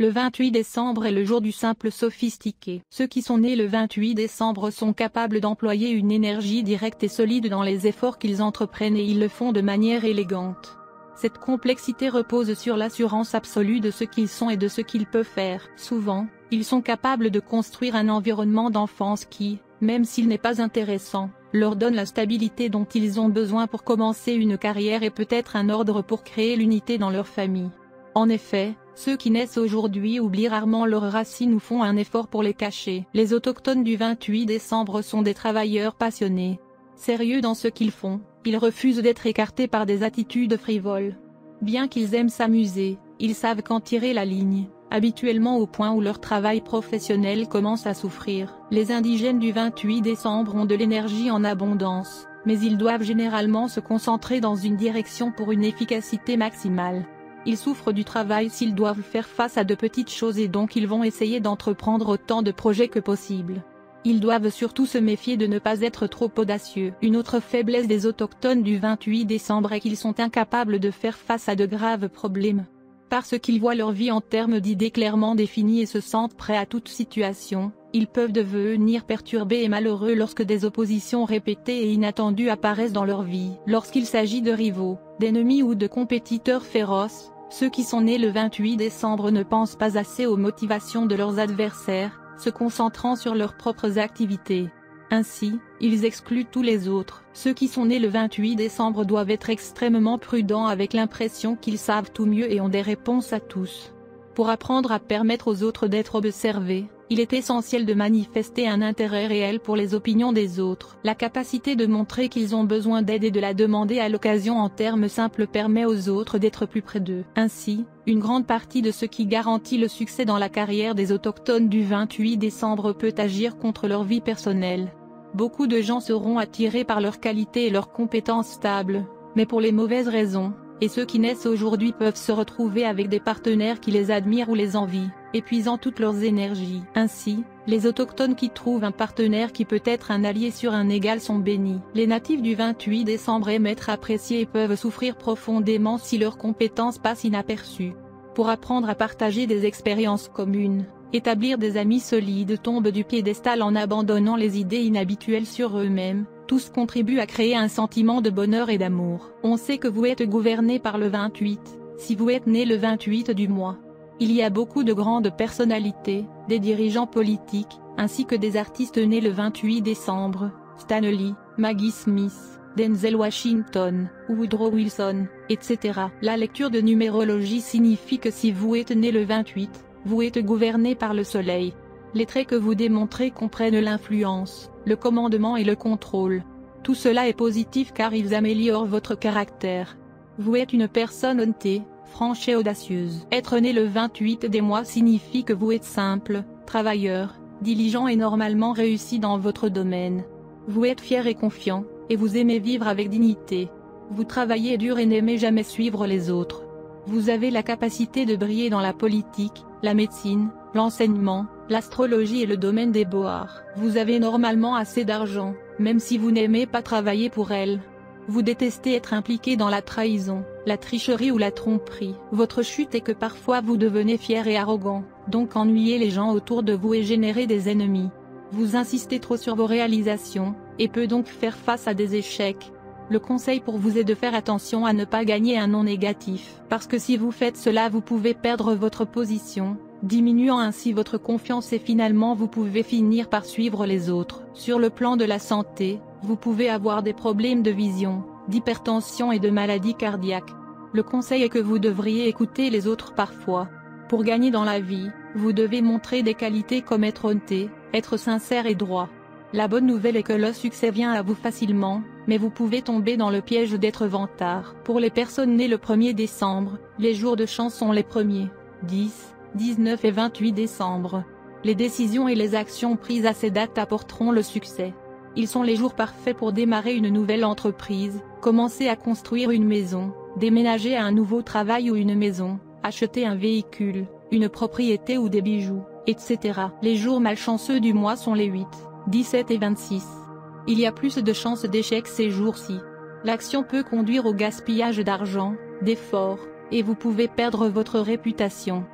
Le 28 décembre est le jour du simple sophistiqué. Ceux qui sont nés le 28 décembre sont capables d'employer une énergie directe et solide dans les efforts qu'ils entreprennent et ils le font de manière élégante. Cette complexité repose sur l'assurance absolue de ce qu'ils sont et de ce qu'ils peuvent faire. Souvent, ils sont capables de construire un environnement d'enfance qui, même s'il n'est pas intéressant, leur donne la stabilité dont ils ont besoin pour commencer une carrière et peut-être un ordre pour créer l'unité dans leur famille. En effet, ceux qui naissent aujourd'hui oublient rarement leurs racines ou font un effort pour les cacher. Les autochtones du 28 décembre sont des travailleurs passionnés. Sérieux dans ce qu'ils font, ils refusent d'être écartés par des attitudes frivoles. Bien qu'ils aiment s'amuser, ils savent quand tirer la ligne, habituellement au point où leur travail professionnel commence à souffrir. Les indigènes du 28 décembre ont de l'énergie en abondance, mais ils doivent généralement se concentrer dans une direction pour une efficacité maximale. Ils souffrent du travail s'ils doivent faire face à de petites choses et donc ils vont essayer d'entreprendre autant de projets que possible. Ils doivent surtout se méfier de ne pas être trop audacieux. Une autre faiblesse des autochtones du 28 décembre est qu'ils sont incapables de faire face à de graves problèmes. Parce qu'ils voient leur vie en termes d'idées clairement définies et se sentent prêts à toute situation, ils peuvent devenir perturbés et malheureux lorsque des oppositions répétées et inattendues apparaissent dans leur vie. Lorsqu'il s'agit de rivaux, d'ennemis ou de compétiteurs féroces, ceux qui sont nés le 28 décembre ne pensent pas assez aux motivations de leurs adversaires, se concentrant sur leurs propres activités. Ainsi, ils excluent tous les autres. Ceux qui sont nés le 28 décembre doivent être extrêmement prudents avec l'impression qu'ils savent tout mieux et ont des réponses à tous. Pour apprendre à permettre aux autres d'être observés, il est essentiel de manifester un intérêt réel pour les opinions des autres. La capacité de montrer qu'ils ont besoin d'aide et de la demander à l'occasion en termes simples permet aux autres d'être plus près d'eux. Ainsi, une grande partie de ce qui garantit le succès dans la carrière des autochtones du 28 décembre peut agir contre leur vie personnelle. Beaucoup de gens seront attirés par leurs qualités et leurs compétences stables, mais pour les mauvaises raisons, et ceux qui naissent aujourd'hui peuvent se retrouver avec des partenaires qui les admirent ou les envient, épuisant toutes leurs énergies. Ainsi, les autochtones qui trouvent un partenaire qui peut être un allié sur un égal sont bénis. Les natifs du 28 décembre aiment être appréciés et peuvent souffrir profondément si leurs compétences passent inaperçues. Pour apprendre à partager des expériences communes, établir des amis solides tombent du piédestal en abandonnant les idées inhabituelles sur eux-mêmes, tous contribuent à créer un sentiment de bonheur et d'amour. On sait que vous êtes gouverné par le 28, si vous êtes né le 28 du mois. Il y a beaucoup de grandes personnalités, des dirigeants politiques, ainsi que des artistes nés le 28 décembre, Stan Lee, Maggie Smith, Denzel Washington, Woodrow Wilson, etc. La lecture de numérologie signifie que si vous êtes né le 28, vous êtes gouverné par le soleil. Les traits que vous démontrez comprennent l'influence, le commandement et le contrôle. Tout cela est positif car ils améliorent votre caractère. Vous êtes une personne honnête, franche et audacieuse. Être né le 28 des mois signifie que vous êtes simple, travailleur, diligent et normalement réussi dans votre domaine. Vous êtes fier et confiant, et vous aimez vivre avec dignité. Vous travaillez dur et n'aimez jamais suivre les autres. Vous avez la capacité de briller dans la politique, la médecine, l'enseignement, l'astrologie et le domaine des beaux-arts. Vous avez normalement assez d'argent, même si vous n'aimez pas travailler pour elle. Vous détestez être impliqué dans la trahison, la tricherie ou la tromperie. Votre chute est que parfois vous devenez fier et arrogant, donc ennuyez les gens autour de vous et générez des ennemis. Vous insistez trop sur vos réalisations, et peut donc faire face à des échecs. Le conseil pour vous est de faire attention à ne pas gagner un nom négatif, parce que si vous faites cela vous pouvez perdre votre position, diminuant ainsi votre confiance et finalement vous pouvez finir par suivre les autres. Sur le plan de la santé, vous pouvez avoir des problèmes de vision, d'hypertension et de maladies cardiaques. Le conseil est que vous devriez écouter les autres parfois. Pour gagner dans la vie, vous devez montrer des qualités comme être honnête, être sincère et droit. La bonne nouvelle est que le succès vient à vous facilement, mais vous pouvez tomber dans le piège d'être vantard. Pour les personnes nées le 1er décembre, les jours de chance sont les 1er, 10, 19 et 28 décembre. Les décisions et les actions prises à ces dates apporteront le succès. Ils sont les jours parfaits pour démarrer une nouvelle entreprise, commencer à construire une maison, déménager à un nouveau travail ou une maison, acheter un véhicule, une propriété ou des bijoux, etc. Les jours malchanceux du mois sont les 8, 17 et 26. Il y a plus de chances d'échec ces jours-ci. L'action peut conduire au gaspillage d'argent, d'efforts, et vous pouvez perdre votre réputation.